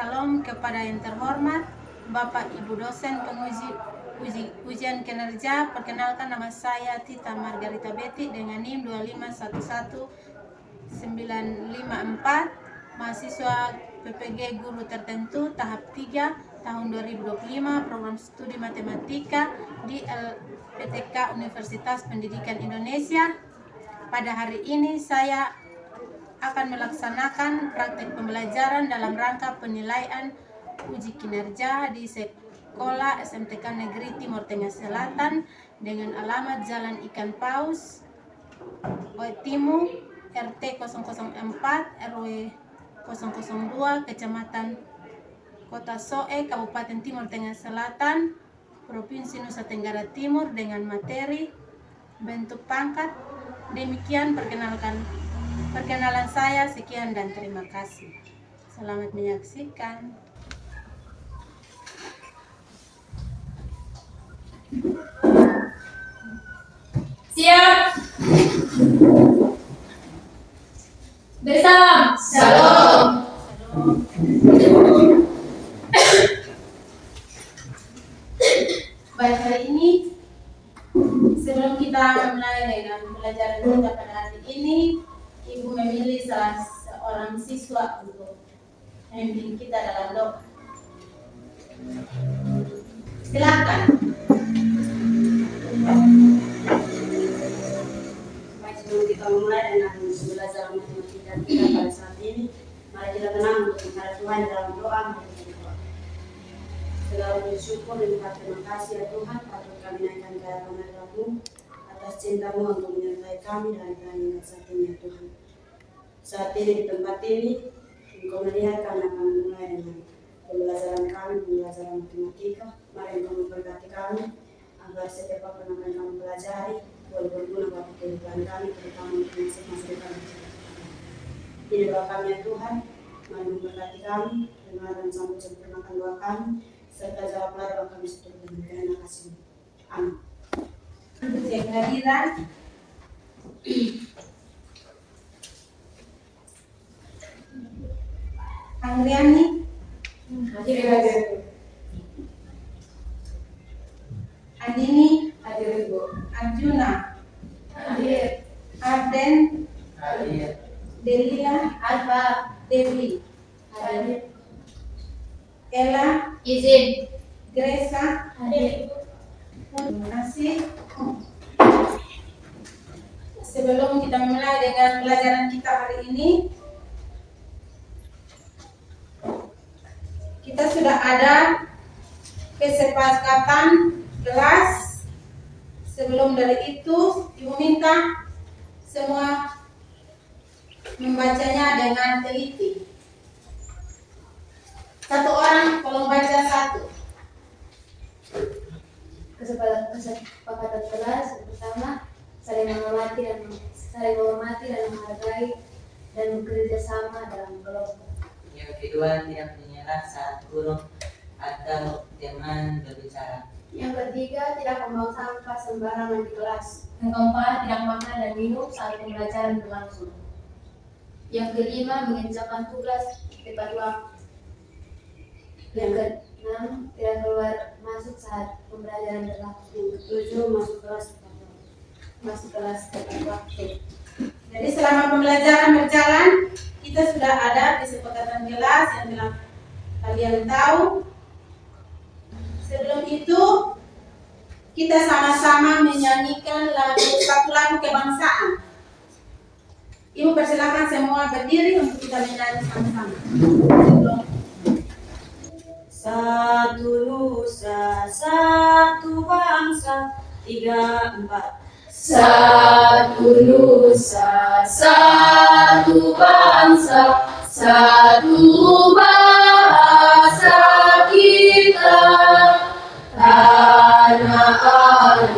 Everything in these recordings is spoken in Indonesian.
Salam kepada yang terhormat Bapak Ibu dosen penguji ujian kinerja. Perkenalkan, nama saya Tita Margarita Betty dengan NIM 2511954, mahasiswa PPG Guru Tertentu tahap 3 tahun 2025, program studi matematika di LPTK Universitas Pendidikan Indonesia. Pada hari ini saya akan melaksanakan praktek pembelajaran dalam rangka penilaian uji kinerja di Sekolah SMTK Negeri Timur Tengah Selatan dengan alamat Jalan Ikan Paus, Oetimu, RT 004, RW 002, Kecamatan Kota Soe, Kabupaten Timur Tengah Selatan, Provinsi Nusa Tenggara Timur, dengan materi bentuk pangkat. Demikian perkenalan saya, sekian dan terima kasih. Selamat menyaksikan. Siap. Bersalam. Salam. Baik, hari ini sebelum kita mulai dengan pelajaran kita pada hari ini, Ibu memilih salah seorang siswa untuk memimpin kita dalam doa. Silakan. Baik, sebelum kita mulai dengan belajar matematika kita pada saat ini, mari kita tenang untuk menghadap Tuhan dalam doa. Segala puji syukur dan terima kasih ya Tuhan, patut kami naikkan kehadiran hadirat-Mu atas cinta-Mu untuk menyertai kami dari hingga saat ini ya Tuhan. Saat ini di tempat ini, Engkau melihat kami akan memulai dengan pembelajaran matematika. Mari Engkau memberkati kami agar setiap apa yang akan kami pelajari boleh berguna bagi kehidupan kami, terutama untuk masa depan. Ini doa kami ya Tuhan, mari memberkati kami, dengar dan sambut sempurnakan doa kami, serta jawablah doa kami seturut dengan kehendak kasih-Mu. Amin. Untuk kehadiran Angriani, Hadir. Andini, Hadir Ibu. Arjuna, Hadir. Arden, Hadir. Delia, Alfa. Dewi, Hadir. Ella, Izin. Gresa. Hadir. Terima kasih. Sebelum kita mulai dengan pelajaran kita hari ini, kita sudah ada kesepakatan kelas. Sebelum dari itu, Ibu minta semua membacanya dengan teliti. Satu orang tolong baca satu. Kesepakatan kelas yang pertama, saling menghormati dan menghargai dan bekerja sama dalam kelompok. Yang kedua, tidak menyerah saat guru atau teman berbicara. Yang ketiga, tidak membuang sampah sembarangan di kelas. Yang keempat, tidak makan dan minum saat pembelajaran berlangsung. Yang kelima, mengerjakan tugas tepat waktu. Yang keenam, tidak keluar masuk saat pembelajaran berlangsung. Yang ketujuh, masuk kelas tepat waktu. Jadi selama pembelajaran berjalan, kita sudah ada kesepakatan kelas yang telah kalian tahu. Sebelum itu, kita sama-sama menyanyikan satu lagu kebangsaan. Ibu persilakan semua berdiri untuk kita menyanyi sama-sama. Satu nusa, satu bangsa, 3, 4. Satu nusa, satu bangsa, satu bahasa kita. Tanah air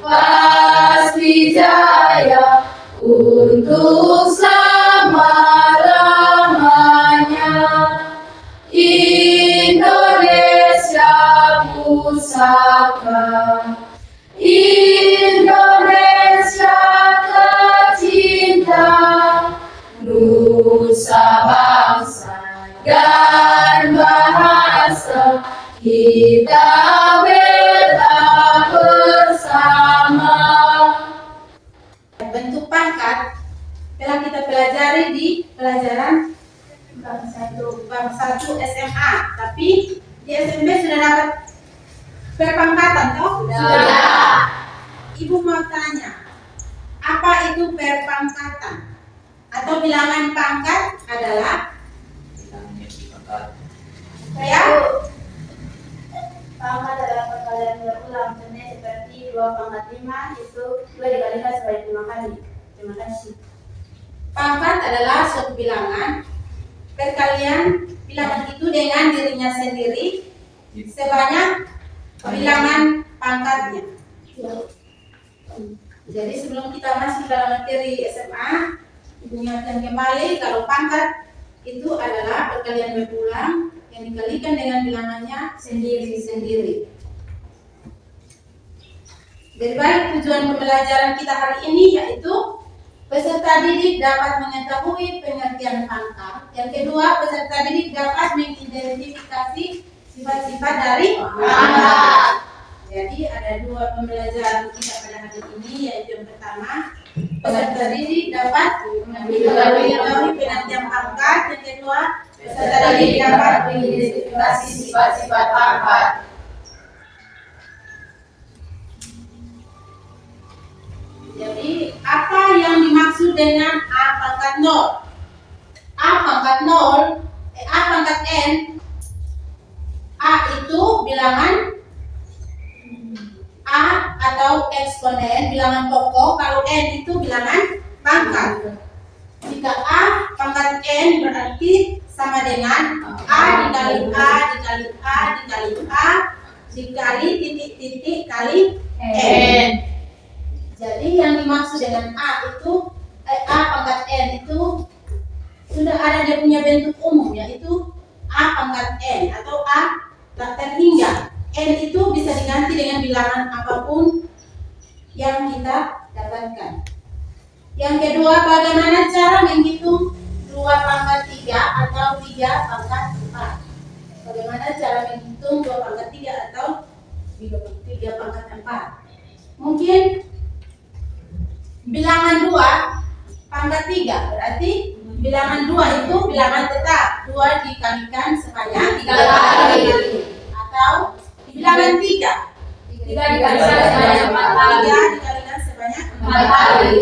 pasti jaya untuk selama-lamanya. Indonesia pusaka, Indonesia tercinta, nusa bangsa dan kelas 1 SMA, tapi di SMP sudah dapat perpangkatan toh? Sudah. Ibu mau tanya, apa itu perpangkatan? Atau bilangan pangkat adalah? Ya? Pangkat adalah perkalian berulang, contohnya seperti 2 pangkat 5 itu 2 dikalikan sebanyak 5 kali. Terima kasih. Pangkat adalah suatu bilangan, perkalian bilangan itu dengan dirinya sendiri sebanyak bilangan pangkatnya. Jadi sebelum kita masuk dalam materi SMA, ingatkan kembali kalau pangkat itu adalah perkalian berulang yang dikalikan dengan bilangannya sendiri-sendiri. Jadi baik, tujuan pembelajaran kita hari ini yaitu peserta didik dapat mengetahui pengertian pangkat. Yang kedua, peserta didik dapat mengidentifikasi sifat-sifat dari pangkat. Jadi ada 2 pembelajaran kita pada hari ini, yaitu yang pertama, peserta didik dapat mengetahui pengertian pangkat. Yang kedua, peserta didik dapat mengidentifikasi sifat-sifat pangkat. Jadi, apa yang dimaksud dengan A pangkat 0? A pangkat 0, A pangkat N. A itu bilangan A atau eksponen, bilangan pokok. Kalau N itu bilangan pangkat. Jika A pangkat N berarti sama dengan A dikali A dikali A dikali A dikali titik-titik kali N. Jadi yang dimaksud dengan A itu A pangkat N itu sudah ada dia punya bentuk umum, yaitu A pangkat N atau A tak terhingga. N itu bisa diganti dengan bilangan apapun yang kita dapatkan. Yang kedua, bagaimana cara menghitung 2 pangkat 3 atau 3 pangkat 4? Bagaimana cara menghitung 2 pangkat 3 atau 3 pangkat 4? Mungkin bilangan 2 pangkat 3 berarti bilangan 2 itu bilangan tetap, 2 dikalikan sebanyak 3 kali. Atau bilangan 3 dikalikan sebanyak 4 kali. 3 dikalikan sebanyak 4 kali.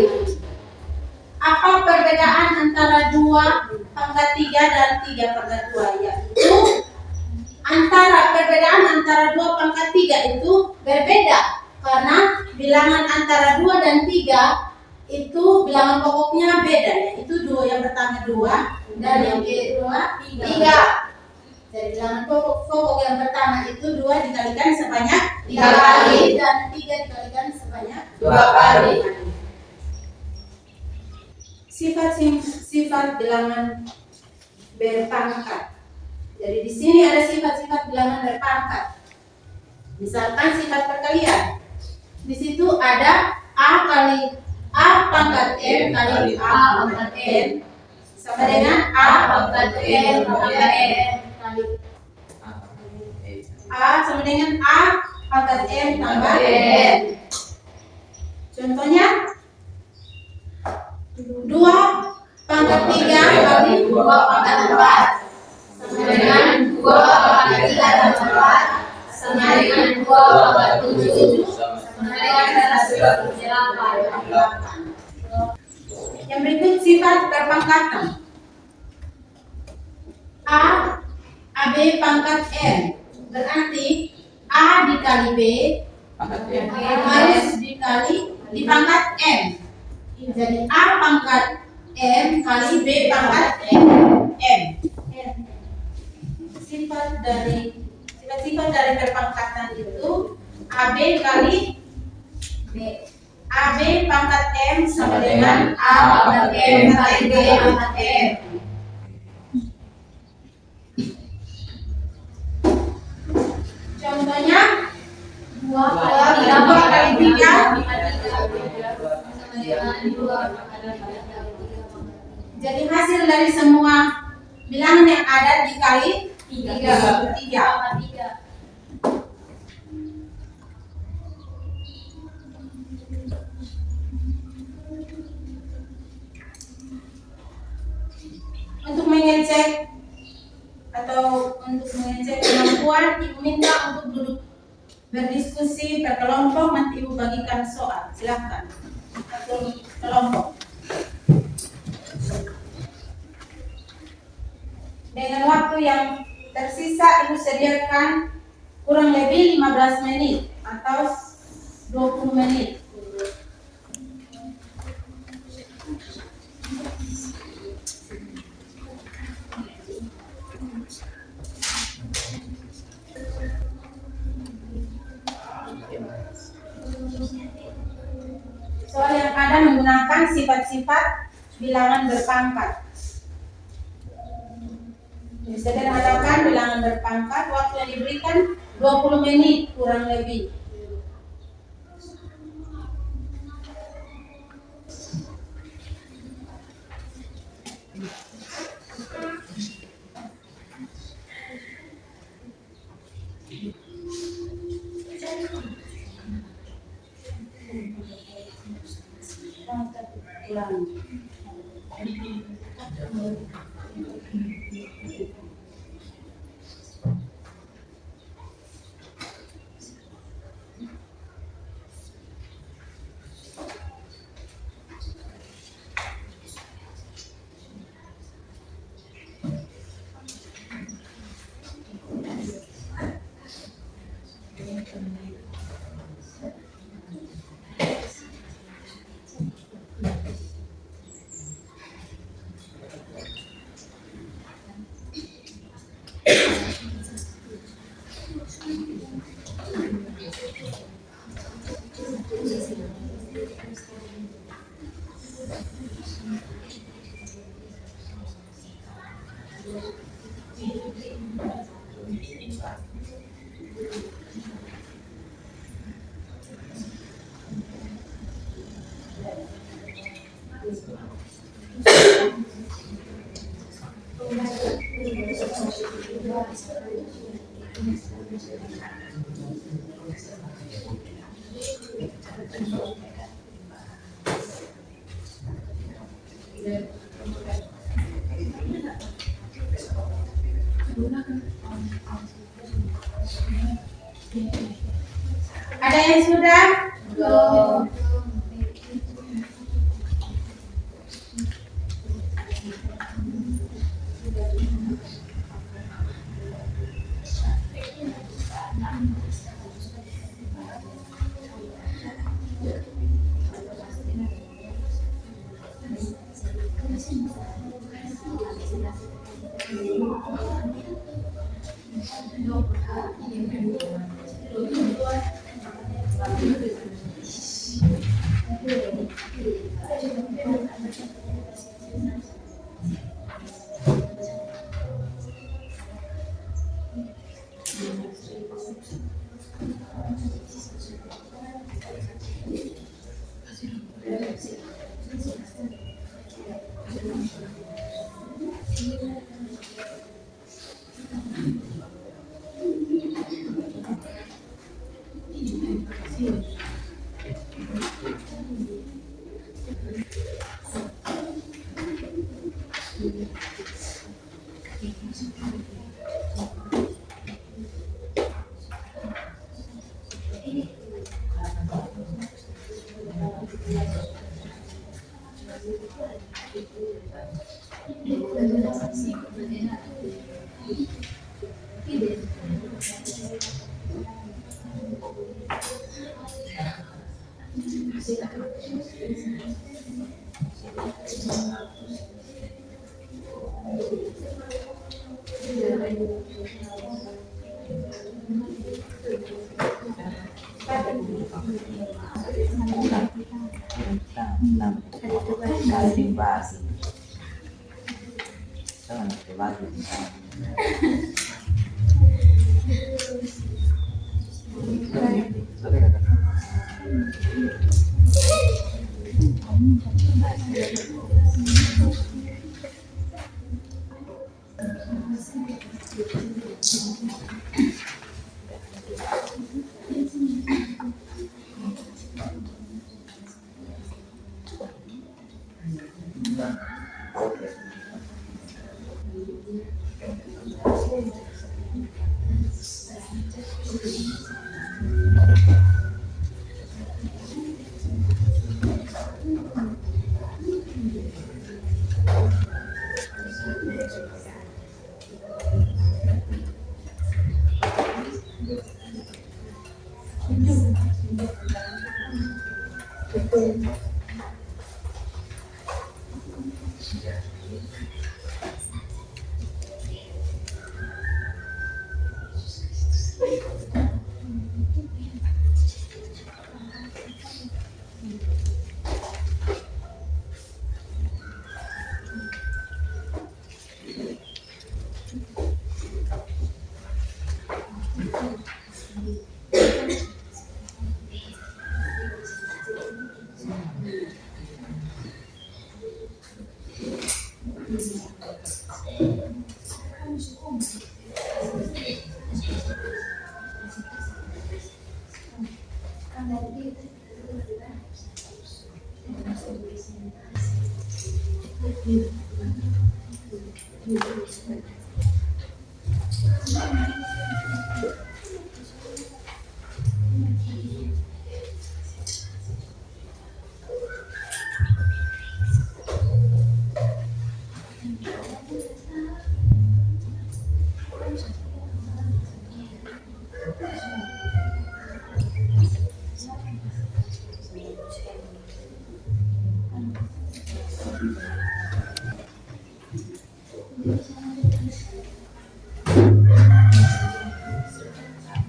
Apa perbedaan antara 2 pangkat 3 dan 3 pangkat 2? Yaitu perbedaan antara 2 pangkat 3 itu berbeda karena bilangan antara 2 dan 3 itu bilangan pokoknya beda, yaitu 2 yang pertama 2 dan yang kedua 3. Jadi bilangan pokok yang pertama itu 2 dikalikan sebanyak 3 kali dan 3 dikalikan sebanyak 2 kali. Sifat-sifat bilangan berpangkat. Jadi di sini ada sifat-sifat bilangan berpangkat. Misalkan sifat perkalian. Di situ ada A kali A pangkat M kali A pangkat N sama dengan A pangkat N pangkat N kali A sama dengan A pangkat M tambah N. Contohnya 2 pangkat 3 kali 2 pangkat 4 sama dengan 2 pangkat 3 tambah 4 sama dengan 2 pangkat 7 sama dengan 108. Yang berikut sifat perpangkatan. A AB pangkat M berarti A dikali B harus dikali di pangkat M. Jadi A pangkat M kali B pangkat M. Sifat dari perpangkatan itu AB kali B. AB pangkat M sama dengan A pangkat M kali B pangkat M. Contohnya 2 kali 3 jadi hasil dari semua bilangan yang ada dikali 3. Untuk mengecek atau untuk mengecek kemampuan, Ibu minta untuk duduk berdiskusi per kelompok, nanti Ibu bagikan soal. Silakan. Satu kelompok. Dengan waktu yang tersisa Ibu sediakan kurang lebih 15 menit atau 20 menit. Soal yang ada menggunakan sifat-sifat bilangan berpangkat. Sederhanakan bilangan berpangkat, waktu yang diberikan 20 menit kurang lebih. Ada yang sudah?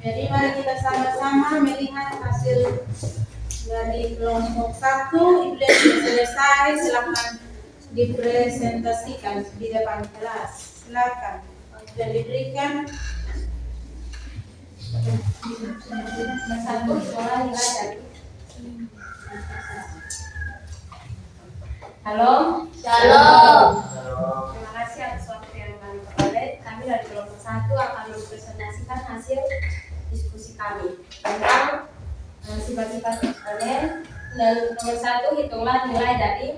Jadi mari kita sama-sama melihat hasil dari kelompok 1. Itu yang sudah selesai, silakan dipresentasikan di depan kelas. Silakan. Sudah diberikan. Satu sekolah nilai dari. Halo. Shalom. Terima kasih atas waktu yang kami peroleh. Kami dari kelompok 1 akan mempresentasikan hasil diskusi kami tentang sifat-sifat personel. Dan nomor 1, hitunglah nilai dari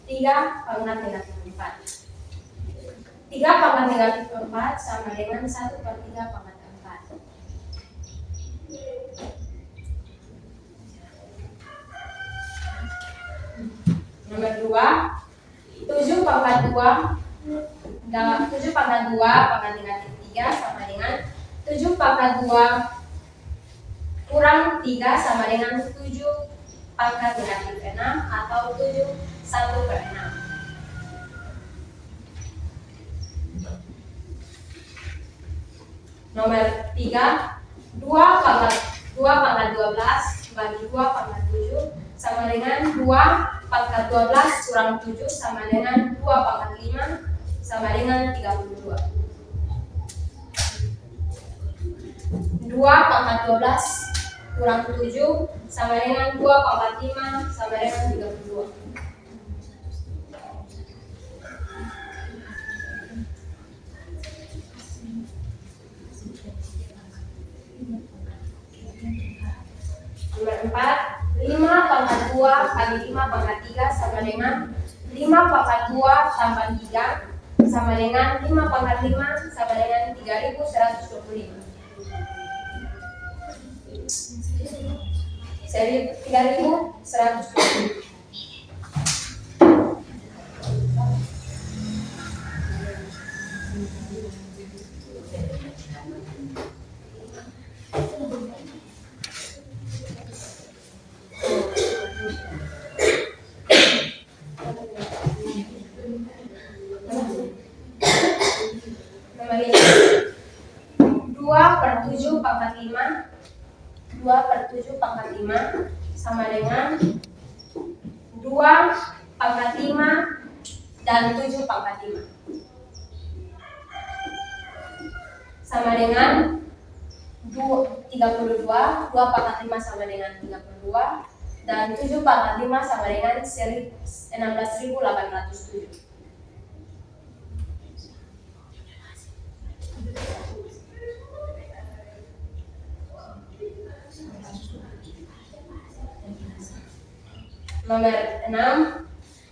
3 pangkat negatif 4. 3 pangkat negatif 4 sama dengan 1/3 pangkat 4. Nomor 2, 7 pangkat 2 pangkat negatif 3 sama dengan 7 pangkat 2 kurang 3 sama dengan 7 pangkat negatif 6 atau 7 1/6. Nomor 3, 2 pangkat 12 bagi 2 pangkat 7 sama dengan 2 pangkat 12 kurang 7 sama dengan 2 pangkat 5 sama dengan 32. 2 pangkat 12 kurang 7 sama dengan 2 pangkat 5 sama dengan 32. Nomor 4, 5 pangkat 2 bagi 5 pangkat 3 sama dengan 5 pangkat 2 tambah 3 sama dengan 5 pangkat 5 sama dengan 3125. Jadi 3120. Nomor 2/7 pangkat 5 2/7 pangkat 5 sama dengan 2 pangkat 5 dan 7 pangkat 5 sama dengan 32. 2 pangkat 5 sama dengan 32 dan 7 pangkat 5 sama dengan 16.807. Nomor 6,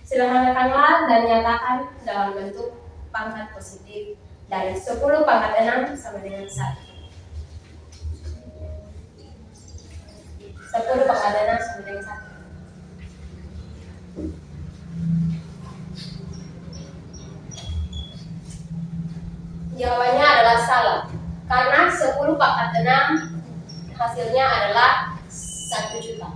sederhanakanlah dan nyatakan dalam bentuk pangkat positif dari 10 pangkat 6 sama dengan 1. 10 pangkat 6 sama dengan 1. Jawabannya adalah salah, karena 10 pangkat 6 hasilnya adalah 1 juta.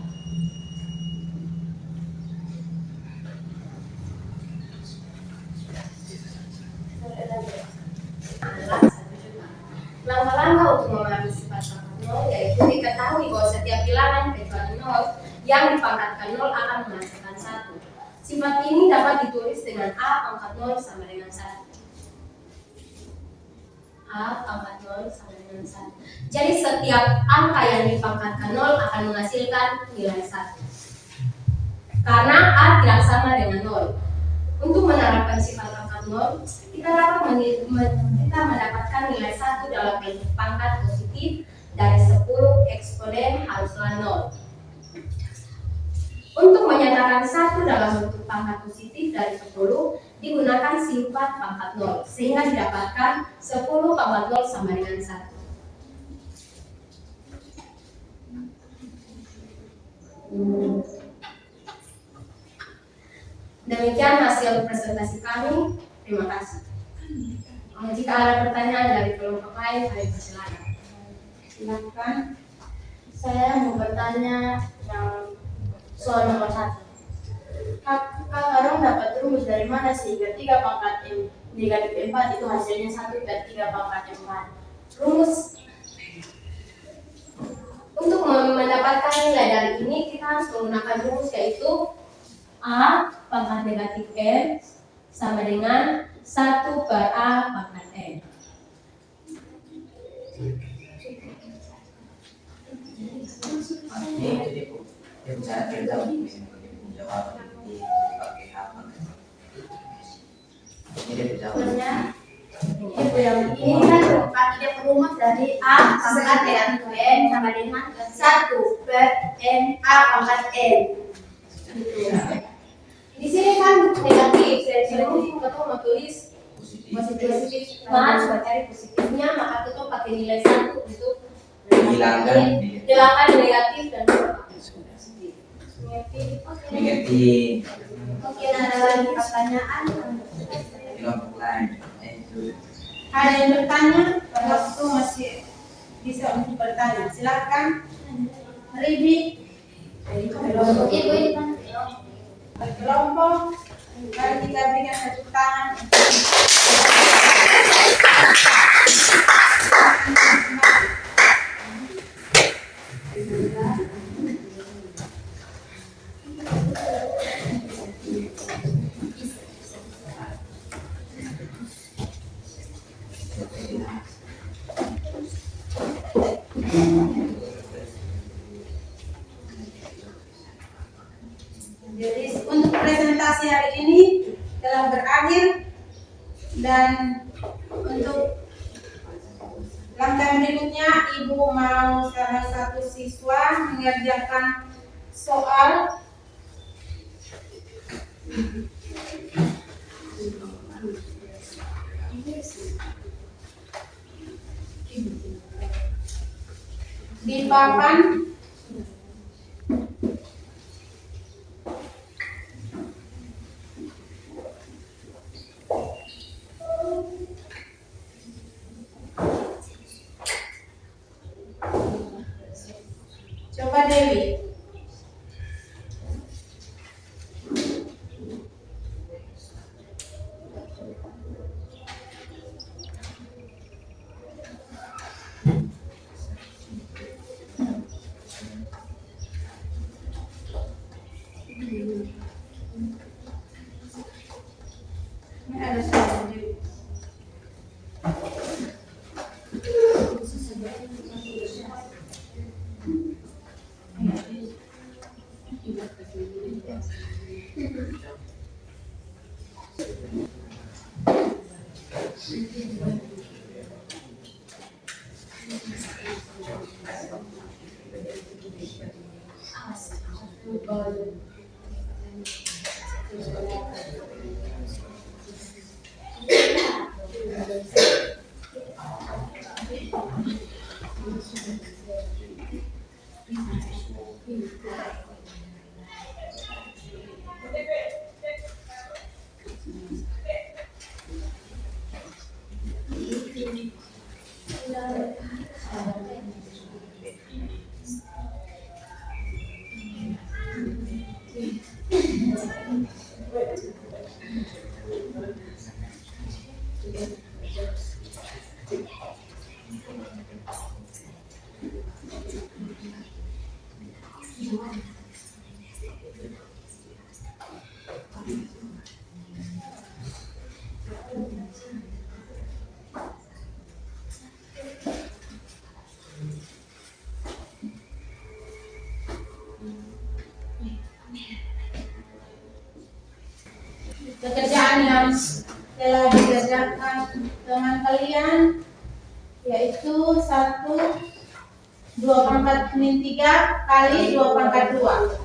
Adalah 1 juta. Langkah-langkah untuk memahami sifat pangkat 0 yaitu diketahui bahwa setiap bilangan kecuali 0 yang dipangkatkan 0 akan menghasilkan 1. Sifat ini dapat ditulis dengan A pangkat 0 sama dengan 1. A pangkat 0 sama dengan 1. Jadi setiap angka yang dipangkatkan 0 akan menghasilkan nilai 1. Karena A tidak sama dengan 0. Untuk menerapkan sifat pangkat 0, kita dapat mendapatkan nilai 1 dalam bentuk pangkat positif dari 10 eksponen haruslah 0. Untuk menyatakan 1 dalam bentuk pangkat positif dari 10, digunakan sifat pangkat 0, sehingga didapatkan 10 pangkat 0 sama dengan 1. Demikian hasil presentasi kami. Terima kasih. Jika ada pertanyaan dari kelompok lain, kami persilakan. Silakan. Saya mau bertanya yang soal nomor 1. Kak Harun dapat rumus dari mana sehingga 3 pangkat M negatif 4 itu hasilnya 1 dan 3 pangkat 4? Rumus untuk mendapatkan nilai dari ini kita harus menggunakan rumus yaitu A pangkat negatif M sama dengan 1 per A pangkat M. Ini kan merupakan ide perumus dari A pangkat negatif M sama dengan 1 per M A pangkat M. Di sini kan negatif, saya mungkin kita mau tulis positif, harus cari positifnya, maka kita pakai nilai 1 untuk Hilangkan negatif dan positif. negatif. Mungkin ada lagi pertanyaan? Kelompok lain. Ada yang bertanya? Waktu masih bisa untuk bertanya. Silakan. Ribi. Berkelompok. Mari kita berikan tepuk tangan. Jadi untuk presentasi hari ini telah berakhir dan untuk langkah berikutnya Ibu mau salah satu siswa mengerjakan soal di papan coba Dewi. Ini ada soal Dewi. Pekerjaan yang telah dikerjakan teman kalian yaitu 2/4-3 kali 2/2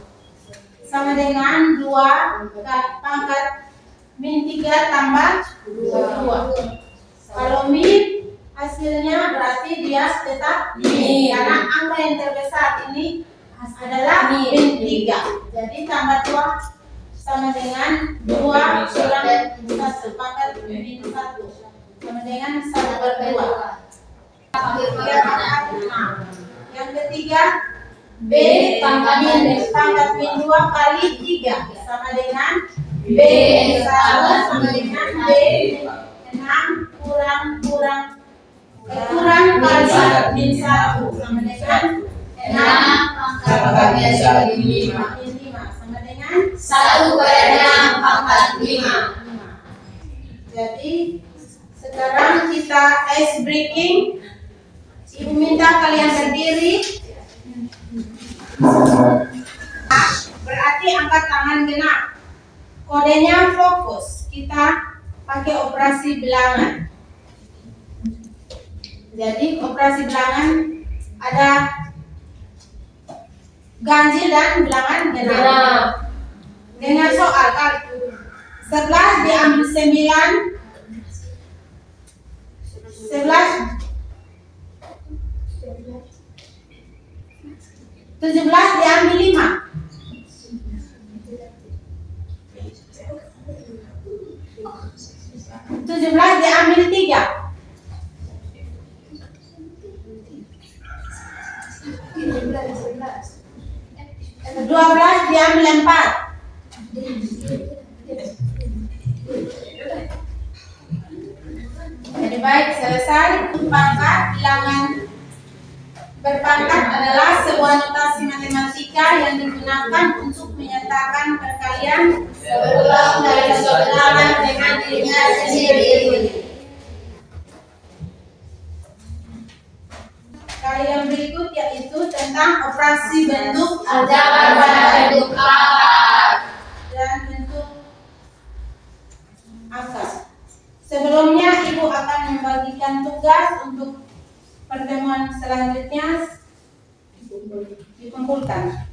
sama dengan 2/3 tambah 2. Kalau min hasilnya berarti dia tetap min karena angka yang terbesar ini adalah min 3. Jadi tambah 2 sama dengan 2 kurang 1 pangkat min 1 sama dengan 1/2. Yang ketiga B pangkat min 2 kali 3 sama dengan B sama dengan B 6 kurang kali min 1 sama dengan 6 pangkat min 5 sama dengan 1/6 Jadi sekarang kita ice breaking. Ibu minta kalian berdiri. Berarti angkat tangan genap. Kodenya fokus. Kita pakai operasi bilangan. Jadi operasi bilangan ada ganjil dan bilangan genap. Dengan soal kan 11 diambil 9, 17 diambil 5. 17 diambil 3. 12 diambil 4. Jadi baik, selesai. Pangkat bilangan berpangkat adalah sebuah notasi matematika yang digunakan untuk menyatakan perkalian sebelah dari sebelah dengan dirinya sendiri. Kali yang berikut yaitu tentang operasi bentuk aljabar pada bentuk pangkat dan bentuk angka. Sebelumnya Ibu akan membagikan tugas untuk pertemuan selanjutnya dikumpulkan.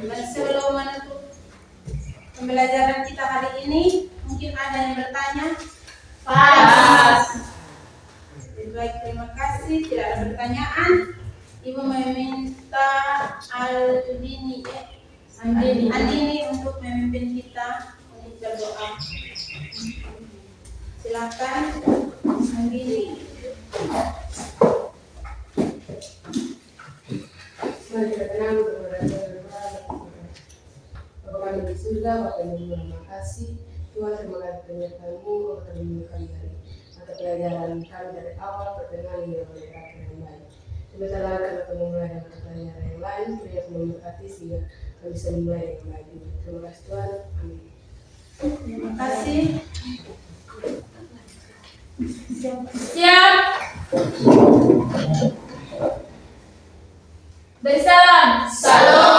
Dan sebelum menutup pembelajaran kita hari ini, mungkin ada yang bertanya? pas. Baik, terima kasih. Tidak ada pertanyaan. Ibu meminta Andini untuk memimpin kita untuk berdoa. Silakan Andini. Mari kita tenang Bapa kami di surga, Bapa yang terima kasih. Tuhan, terima kasih penyertaan-Mu, Bapa terlindungi kami hari mata pelajaran kami dari awal pertengahan hingga pada akhir yang baik. Sebenarnya karena kami mulai dengan pelajaran yang lain, Tuhan memberkati sehingga kami bisa memulai dengan baik. Terima kasih Tuhan, amin. Terima kasih. Siap. Bersalam. Salam.